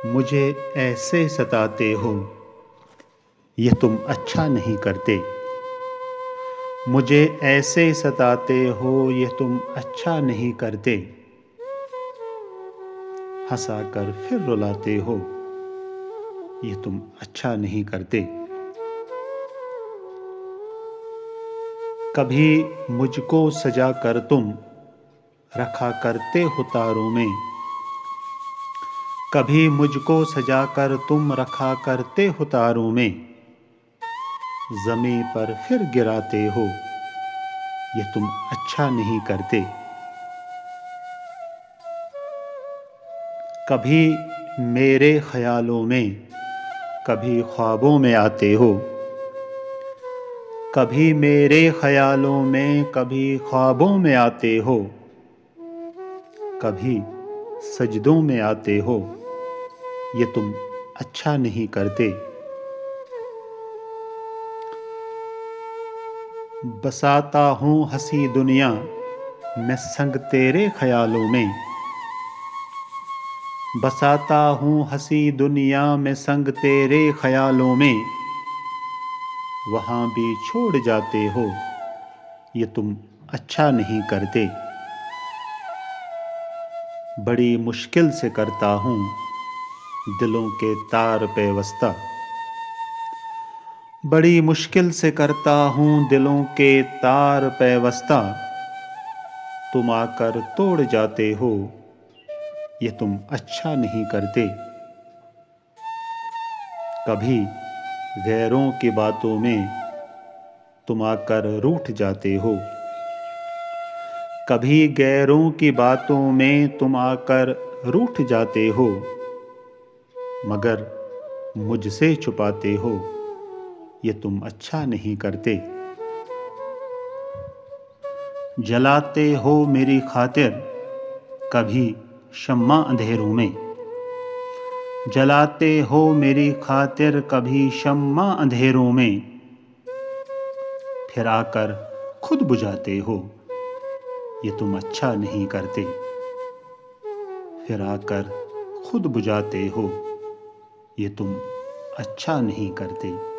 मुझे ऐसे सताते हो, ये तुम अच्छा नहीं करते। मुझे ऐसे सताते हो, ये तुम अच्छा नहीं करते। हंसाकर फिर रुलाते हो, ये तुम अच्छा नहीं करते। कभी मुझको सजा कर तुम रखा करते हो तारों में। कभी मुझको सजा कर तुम रखा करते हो तारों में। ज़मीं पर फिर गिराते हो, ये तुम अच्छा नहीं करते। कभी मेरे ख्यालों में, कभी ख्वाबों में आते हो। कभी मेरे ख्यालों में, कभी ख्वाबों में आते हो। कभी सजदों में आते हो, ये तुम अच्छा नहीं करते। बसाता हूँ हंसी दुनिया मैं संग तेरे ख्यालों में। बसाता हूँ हंसी दुनिया में संग तेरे ख्यालों में। वहाँ भी छोड़ जाते हो, ये तुम अच्छा नहीं करते। बड़ी मुश्किल से करता हूँ दिलों के तार पे वस्ता। बड़ी मुश्किल से करता हूँ दिलों के तार पे वस्ता। तुम आकर तोड़ जाते हो, ये तुम अच्छा नहीं करते। कभी गैरों की बातों में तुम आकर रूठ जाते हो। कभी गैरों की बातों में तुम आकर रूठ जाते हो। मगर मुझसे छुपाते हो, ये तुम अच्छा नहीं करते। जलाते हो मेरी खातिर कभी शम्मा अंधेरों में। जलाते हो मेरी खातिर कभी शम्मा अंधेरों में। फिर आकर खुद बुझाते हो, ये तुम अच्छा नहीं करते। फिर आकर खुद बुझाते हो, ये तुम अच्छा नहीं करते।